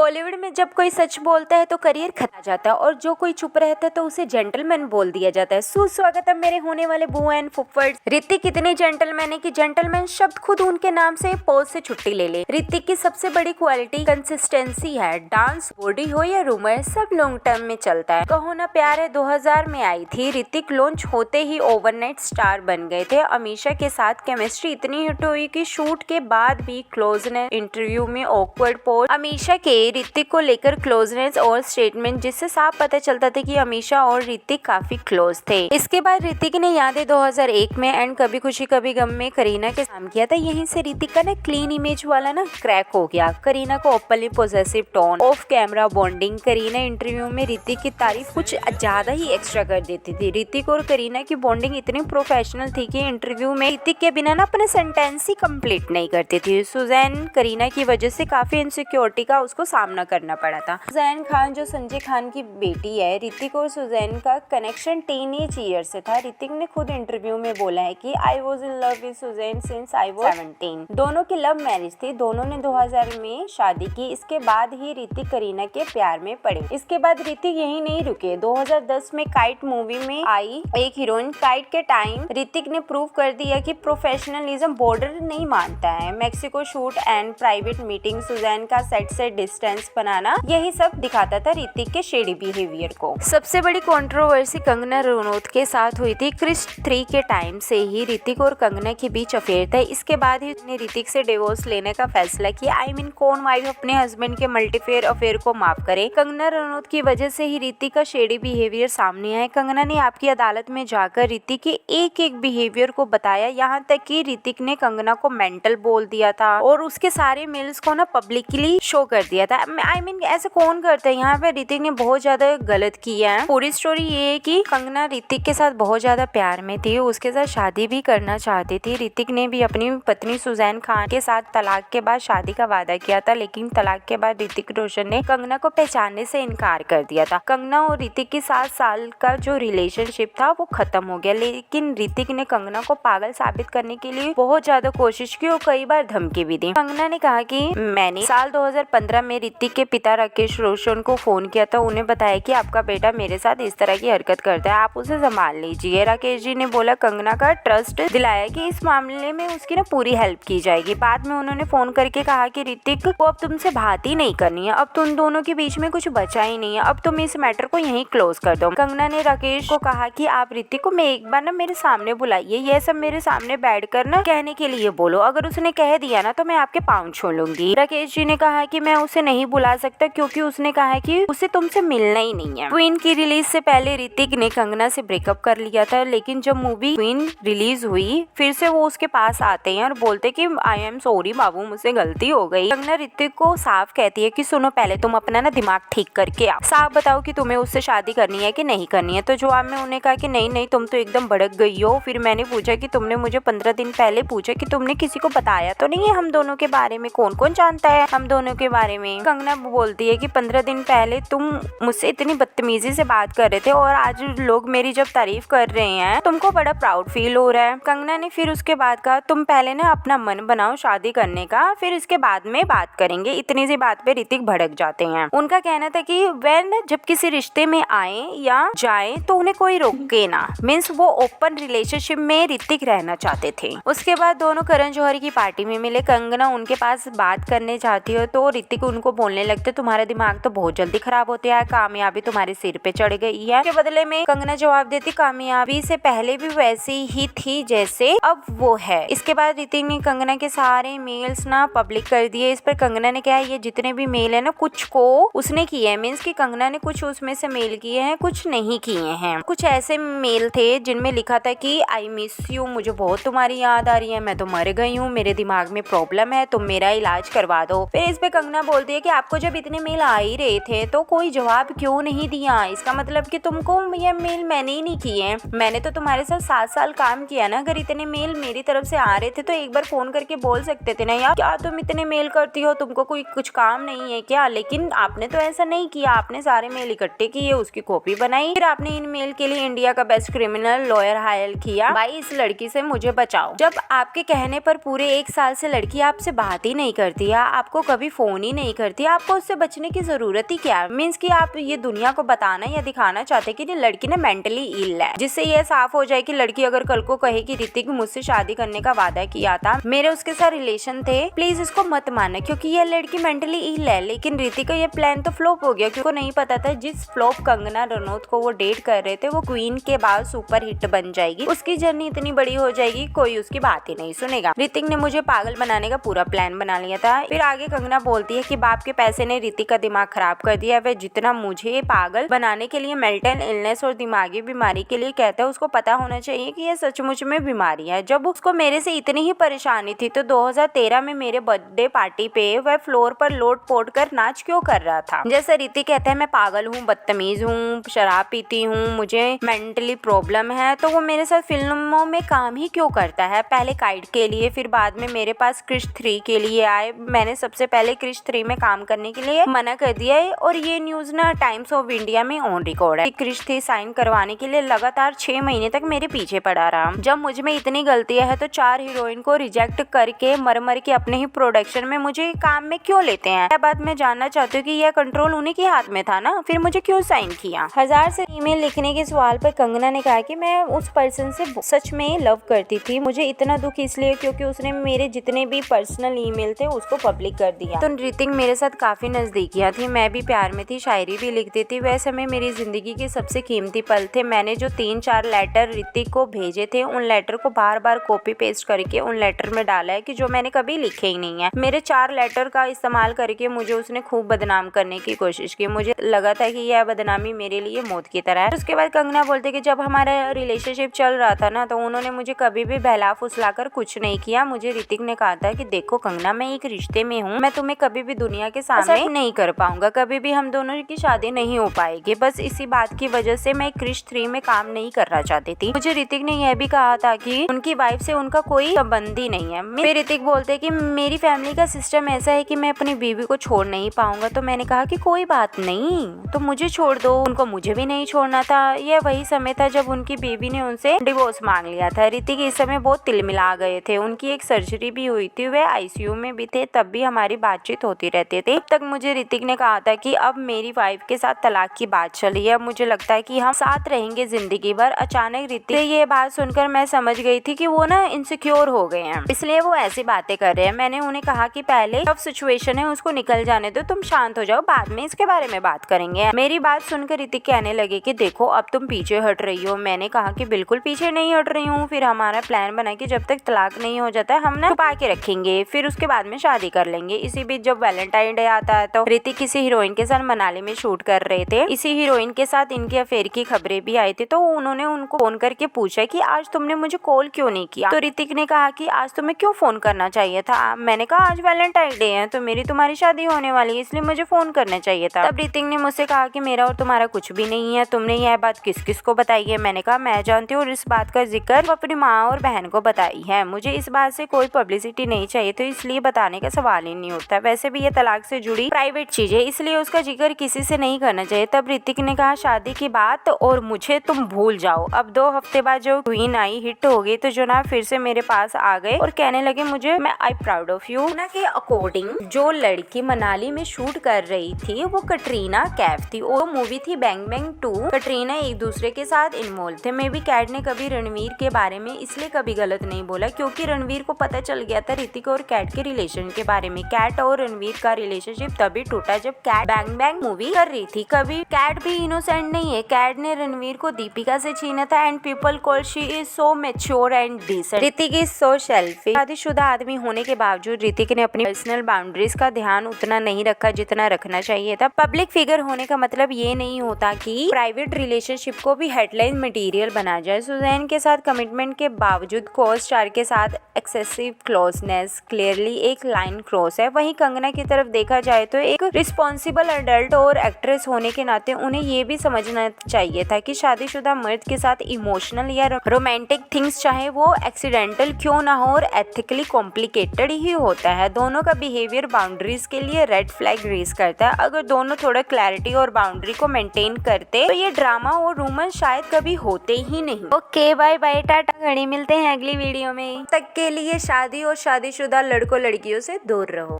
बॉलीवुड में जब कोई सच बोलता है तो करियर खत्म हो जाता है और जो कोई चुप रहता है तो उसे जेंटलमैन बोल दिया जाता है। सुस्वागतम मेरे होने वाले बुआ एंड फुफ्फड़। ऋतिक इतने जेंटलमैन है कि जेंटलमैन शब्द खुद उनके नाम से पोज से छुट्टी ले ले। ऋतिक की सबसे बड़ी क्वालिटी कंसिस्टेंसी है। डांस, बॉडी हो या रूमर, सब लॉन्ग टर्म में चलता है। कहो ना प्यार है 2000 में आई थी। ऋतिक लॉन्च होते ही ओवरनाइट स्टार बन गए थे। अमीषा के साथ केमिस्ट्री इतनी हिट हुई कि शूट के बाद भी क्लोजनेस, इंटरव्यू में ऑकवर्ड पोज, अमीषा के ऋतिक को लेकर क्लोजनेस और स्टेटमेंट, जिससे साफ पता चलता था कि अमीषा और ऋतिक काफी क्लोज थे। इसके बाद ऋतिक ने यादें 2001 में एंड कभी खुशी कभी गम में करीना के काम किया था। यहीं से ऋतिक का ना क्लीन इमेज वाला ना क्रैक हो गया। करीना को openly possessive tone, of camera bonding. Kareena interview में ऋतिक की तारीफ कुछ ज्यादा ही एक्स्ट्रा कर देती थी। ऋतिक और करीना की बॉन्डिंग इतनी प्रोफेशनल थी कि इंटरव्यू में ऋतिक के बिना ना अपने सेंटेंस ही कंप्लीट नहीं करती थी। सुजैन करीना की वजह से काफी इनसिक्योरिटी का उसको सामना करना पड़ा था। सुजैन खान जो संजय खान की बेटी है, ऋतिक और सुजैन का कनेक्शन टीनेज ईयर से था। ऋतिक ने खुद इंटरव्यू में बोला है कि I was in love with Sussanne since I was 17। दोनों की लव मैरिज थी। दोनों ने 2000 में शादी की। इसके बाद ही ऋतिक करीना के प्यार में पड़े। इसके बाद ऋतिक यही नहीं रुके। 2010 में काइट मूवी में आई एक हीरोइन। काइट के टाइम ऋतिक ने प्रूव कर दिया कि प्रोफेशनलिज्म बॉर्डर नहीं मानता है। Mexico shoot and private meeting, Sussanne का सेट से डिस्टेंस बनाना, यही सब दिखाता था ऋतिक के शेडी बिहेवियर को। सबसे बड़ी कंट्रोवर्सी कंगना रनौत के साथ हुई थी। क्रिश 3 के टाइम से ही ऋतिक और कंगना के बीच अफेयर था। इसके बाद ही उसने ऋतिक से डिवोर्स लेने का फैसला किया। कौन वाइफ अपने हस्बैंड के मल्टीफेयर अफेयर को माफ करे। कंगना रनौत की वजह से ही ऋतिक का शेडी बिहेवियर सामने आया। कंगना ने आपकी अदालत में जाकर ऋतिक के एक एक बिहेवियर को बताया। यहाँ तक कि ऋतिक ने कंगना को मेंटल बोल दिया था और उसके सारे मेल्स को ना पब्लिकली शो कर दिया था। ऐसे कौन करता है। यहाँ पे ऋतिक ने बहुत ज्यादा गलत किया है। पूरी स्टोरी ये है कि कंगना ऋतिक के साथ बहुत ज्यादा प्यार में थी, उसके साथ शादी भी करना चाहती थी। ऋतिक ने भी अपनी पत्नी सुजैन खान के साथ तलाक के बाद शादी का वादा किया था, लेकिन तलाक के बाद ऋतिक रोशन ने कंगना को पहचानने से इनकार कर दिया था। कंगना और ऋतिक की 7 साल का जो रिलेशनशिप था वो खत्म हो गया, लेकिन ऋतिक ने कंगना को पागल साबित करने के लिए बहुत ज्यादा कोशिश की और कई बार धमकी भी दी। कंगना ने कहा कि मैंने साल 2015 में ऋतिक के पिता राकेश रोशन को फोन किया था। उन्हें बताया कि आपका बेटा मेरे साथ इस तरह की हरकत करता है, आप उसे संभाल लीजिए। राकेश जी ने बोला, कंगना का ट्रस्ट दिलाया कि इस मामले में उसकी ना पूरी हेल्प की जाएगी। बाद में उन्होंने फोन करके कहा कि ऋतिक को अब तुमसे बात ही नहीं करनी है, अब तुम दोनों के बीच में कुछ बचा ही नहीं है, अब तुम इस मैटर को यहीं क्लोज कर दो। कंगना ने राकेश को कहा कि आप ऋतिक को मैं एक बार ना मेरे सामने बुलाइए, यह सब मेरे सामने बैठ कर ना कहने के लिए बोलो, अगर उसने कह दिया ना तो मैं आपके पाँव छू लूंगी। राकेश जी ने कहा कि मैं उसे नहीं बुला सकता क्योंकि उसने कहा है कि उसे तुमसे मिलना ही नहीं है। क्वीन की रिलीज से पहले ऋतिक ने कंगना से ब्रेकअप कर लिया था, लेकिन जब मूवी क्वीन रिलीज हुई फिर से वो उसके पास आते हैं और बोलते कि आई एम सॉरी बाबू, मुझसे गलती हो गई। कंगना ऋतिक को साफ कहती है कि सुनो, पहले तुम अपना ना दिमाग ठीक करके आओ, साफ बताओ कि तुम्हें उससे शादी करनी है कि नहीं करनी है। तो जवाब में उन्हें कहा कि नहीं तुम तो एकदम भड़क गई हो। फिर मैंने पूछा कि तुमने मुझे 15 दिन पहले पूछा कि तुमने किसी को बताया तो नहीं है हम दोनों के बारे में, कौन कौन जानता है हम दोनों के बारे में। कंगना बोलती है कि 15 दिन पहले तुम मुझसे इतनी बदतमीजी से बात कर रहे थे और आज लोग मेरी जब तारीफ कर रहे हैं तुमको बड़ा प्राउड फील हो रहा है। कंगना ने फिर उसके बाद कहा, तुम पहले ना अपना मन बनाओ शादी करने का, फिर इसके बाद में बात करेंगे। इतनी सी बात पे ऋतिक भड़क जाते हैं। उनका कहना था कि जब किसी रिश्ते में आए या जाए तो उन्हें कोई रोके ना, मीन्स वो ओपन रिलेशनशिप में ऋतिक रहना चाहते थे। उसके बाद दोनों करण जौहर की पार्टी में मिले। कंगना उनके पास बात करने जाती है तो ऋतिक उनको बोलने लगते, तुम्हारा दिमाग तो बहुत जल्दी खराब होता है, कामयाबी तुम्हारे सिर पे चढ़ गई है। के बदले में कंगना जवाब देती, कामयाबी से पहले भी वैसी ही थी जैसे अब वो है। इसके बाद ऋतिक ने कंगना के सारे मेल्स ना पब्लिक कर दिए। इस पर कंगना ने कहा, ये जितने भी मेल है ना कुछ को उसने किए हैं, मीन्स कि कंगना ने कुछ उसमें से मेल किए हैं, कुछ नहीं किए हैं। कुछ ऐसे मेल थे जिनमें लिखा था कि आई मिस यू, मुझे बहुत तुम्हारी याद आ रही है, मैं तो मर गई हूँ, मेरे दिमाग में प्रॉब्लम है, तुम मेरा इलाज करवा दो। फिर इस पे कंगना बोलती है कि आपको जब इतने मेल आ ही रहे थे तो कोई जवाब क्यों नहीं दिया, इसका मतलब कि तुमको ये मेल मैंने ही नहीं किए, मैंने तो तुम्हारे साथ 7 साल काम किया ना। अगर इतने मेल मेरी तरफ से आ रहे थे तो एक बार फोन करके बोल सकते थे ना, यार क्या तुम इतने मेल करती हो, तुमको कोई कुछ काम नहीं है क्या। लेकिन आपने तो ऐसा नहीं किया, आपने सारे मेल इकट्ठे किए, उसकी कॉपी बनाई, फिर आपने इन मेल के लिए इंडिया का बेस्ट क्रिमिनल लॉयर हायर किया, भाई इस लड़की से मुझे बचाओ। जब आपके कहने पर पूरे 1 साल से लड़की आपसे बात ही नहीं करती है, आपको कभी फोन ही नहीं करती करती है, आपको उससे बचने की जरूरत ही क्या है। मीन्स कि आप ये दुनिया को बताना या दिखाना चाहते हैं कि ये लड़की ना मेंटली इल है, जिससे ये साफ हो जाए कि लड़की अगर कल को कहे कि ऋतिक मुझसे शादी करने का वादा किया था, मेरे उसके साथ रिलेशन थे, प्लीज इसको मत मानना क्योंकि ये लड़की मेंटली इल है। लेकिन ऋतिक का ये प्लान तो फ्लॉप हो गया क्योंकि उनको नहीं पता था जिस फ्लॉप कंगना रनौत को वो डेट कर रहे थे वो क्वीन के बाद सुपर हिट बन जाएगी, उसकी जर्नी इतनी बड़ी हो जाएगी, कोई उसकी बात ही नहीं सुनेगा। ऋतिक ने मुझे पागल बनाने का पूरा प्लान बना लिया था। फिर आगे कंगना बोलती है कि बाप के पैसे ने ऋतिक का दिमाग खराब कर दिया, वह जितना मुझे पागल बनाने के लिए मेंटल इलनेस और दिमागी बीमारी के लिए कहता है, उसको पता होना चाहिए कि यह सचमुच में बीमारी है। जब उसको मेरे से इतनी ही परेशानी थी तो 2013 में मेरे बर्थडे पार्टी पे वह फ्लोर पर लोट पोट कर नाच क्यों कर रहा था। जैसे ऋतिक कहता है मैं पागल हूँ, बदतमीज हूँ, शराब पीती हूँ, मुझे मेंटली प्रॉब्लम है, तो वो मेरे साथ फिल्मों में काम ही क्यों करता है। पहले काइट के लिए, फिर बाद में मेरे पास क्रिश 3 के लिए आए। मैंने सबसे पहले क्रिश 3 में काम करने के लिए मना कर दिया है और ये न्यूज ना टाइम्स ऑफ इंडिया में ऑन रिकॉर्ड है। क्रिश 3 साइन करवाने के लिए लगातार 6 महीने तक मेरे पीछे पड़ा रहा। जब मुझ में इतनी गलतियां है तो 4 हीरोइन को रिजेक्ट करके मर मर के अपने ही प्रोडक्शन में मुझे काम में क्यों लेते हैं। यह बात मैं जानना चाहती हूँ कि यह कंट्रोल उन्हीं के हाथ में था ना, फिर मुझे क्यों साइन किया। 1000 से ईमेल लिखने के सवाल पर कंगना ने कहा कि मैं उस पर्सन से सच में लव करती थी, मुझे इतना दुख इसलिए क्योंकि उसने मेरे जितने भी पर्सनल ईमेल थे उसको पब्लिक कर दिया। तो ऋतिक मेरे साथ काफी नजदीकियां थी, मैं भी प्यार में थी, शायरी भी लिखती थी। वह समय मेरी जिंदगी के सबसे कीमती पल थे। मैंने जो 3-4 लेटर ऋतिक को भेजे थे उन लेटर को बार बार कॉपी पेस्ट करके उन लेटर में डाला है कि जो मैंने कभी लिखे ही नहीं है। मेरे 4 लेटर का इस्तेमाल करके मुझे उसने खूब बदनाम करने की कोशिश की। मुझे लगा था कि यह बदनामी मेरे लिए मौत की तरह है। उसके बाद कंगना बोलते कि जब हमारा रिलेशनशिप चल रहा था ना तो उन्होंने मुझे कभी भी बहला फुसलाकर कुछ नहीं किया। मुझे ऋतिक ने कहा था कि देखो कंगना, मैं एक रिश्ते में हूँ, मैं तुम्हें कभी भी दुनिया के सामने नहीं कर पाऊंगा, कभी भी हम दोनों की शादी नहीं हो पाएगी। बस इसी बात की वजह से मैं क्रिश 3 में काम नहीं करना चाहती थी। मुझे ऋतिक ने यह भी कहा था कि उनकी वाइफ से उनका कोई संबंध ही नहीं है। फिर ऋतिक बोलते कि मेरी फैमिली का सिस्टम ऐसा है कि मैं अपनी बीवी को छोड़ नहीं पाऊंगा। तो मैंने कहा कि कोई बात नहीं, तो मुझे छोड़ दो, उनको मुझे भी नहीं छोड़ना था। यह वही समय था जब उनकी बीवी ने उनसे डिवोर्स मांग लिया था। ऋतिक इस समय बहुत तिलमिला गए थे, उनकी एक सर्जरी भी हुई थी, वे आईसीयू में भी थे, तब भी हमारी बातचीत होती रहती थी। तब तक मुझे ऋतिक ने कहा था कि अब मेरी वाइफ के साथ तलाक की बात चली है, मुझे लगता है कि हम साथ रहेंगे जिंदगी भर। अचानक ऋतिक से ये बात सुनकर मैं समझ गई थी कि वो ना इनसिक्योर हो गए हैं, इसलिए वो ऐसी बातें कर रहे हैं। मैंने उन्हें कहा कि पहले टफ सिचुएशन है उसको निकल जाने दो, तुम शांत हो जाओ, बाद में इसके बारे में बात करेंगे। मेरी बात सुनकर ऋतिक कहने लगे कि देखो अब तुम पीछे हट रही हो। मैंने कहा कि बिल्कुल पीछे नहीं हट रही हूँ। फिर हमारा प्लान बना कि जब तक तलाक नहीं हो जाता हम ना छुपा के रखेंगे, फिर उसके बाद में शादी कर लेंगे। इसी बीच जब वैलेंटाइन डे आता है तो ऋतिक किसी हीरोइन के साथ मनाली में शूट कर रहे थे। इसी हीरोइन के साथ इनके अफेयर की खबरें भी आई थी, तो उन्होंने उनको फोन करके पूछा कि आज तुमने मुझे कॉल क्यों नहीं किया। तो ऋतिक ने कहा कि आज तुम्हें क्यों फोन करना चाहिए था। मैंने कहा आज वैलेंटाइन डे है तो मेरी तुम्हारी शादी होने वाली है, इसलिए मुझे फोन करना चाहिए था। तब ऋतिक ने मुझसे कहा कि मेरा और तुम्हारा कुछ भी नहीं है, तुमने यह बात किस किस को बताई है। मैंने कहा मैं जानती हूँ और इस बात का जिक्र अपनी माँ और बहन को बताई है, मुझे इस बात से कोई पब्लिसिटी नहीं चाहिए, तो इसलिए बताने का सवाल ही नहीं उठता। वैसे भी ये तलाक से जुड़ी प्राइवेट चीज है, इसलिए उसका जिक्र किसी से नहीं करना चाहिए। तब ऋतिक ने कहा शादी की बात और मुझे तुम भूल जाओ। अब 2 हफ्ते बाद जो क्वीन आई हिट हो गई तो जनाब फिर से मेरे पास आ गए और कहने लगे मुझे मैं आई प्राउड ऑफ यू। ना के अकॉर्डिंग जो लड़की मनाली में शूट कर रही थी वो कटरीना कैफ थी और मूवी थी बैंग बैंग 2। कटरीना एक दूसरे के साथ इन्वॉल्व थे। मे बी कैट ने कभी रणवीर के बारे में इसलिए कभी गलत नहीं बोला क्योंकि रणवीर को पता चल गया था ऋतिक और कैट के रिलेशन के बारे में। कैट और रणवीर का रिलेशनशिप तभी टूटा जब कैट बैंग बैंग मूवी कर रही थी। कभी कैट भी इनोसेंट नहीं है, कैट ने रणवीर को दीपिका से छीना था and people call she is so mature and decent. Hrithik is so selfish. शादीशुदा आदमी होने के बावजूद ऋतिक ने अपनी पर्सनल बाउंड्रीज का ध्यान उतना नहीं रखा जितना रखना चाहिए था। पब्लिक फिगर होने का मतलब ये नहीं होता कि प्राइवेट रिलेशनशिप को भी हेडलाइन मटेरियल बना जाए। सुजैन के साथ कमिटमेंट के बावजूद को स्टार के साथ एक्सेसिव क्लोजनेस क्लियरली एक लाइन क्रॉस है। वहीं कंगना की तरफ देखा जाए तो एक रिस्पॉन्सिबल एडल्ट और एक्ट्रेस होने के नाते उन्हें ये भी समझना चाहिए था कि शादीशुदा मर्द के साथ इमोशनल या रोमांटिक थिंग्स चाहे वो एक्सीडेंटल क्यों ना हो और एथिकली कॉम्प्लिकेटेड ही होता है। दोनों का बिहेवियर बाउंड्रीज के लिए रेड फ्लैग रेज करता है। अगर दोनों थोड़ा क्लैरिटी और बाउंड्री को मेंटेन करते तो ये ड्रामा और रूमर शायद कभी होते ही नहीं। ओके बाय बाय टाटा घड़ी, मिलते हैं अगली वीडियो में। तक के लिए शादी और शादीशुदा लड़कों लड़कियों से दूर रहो।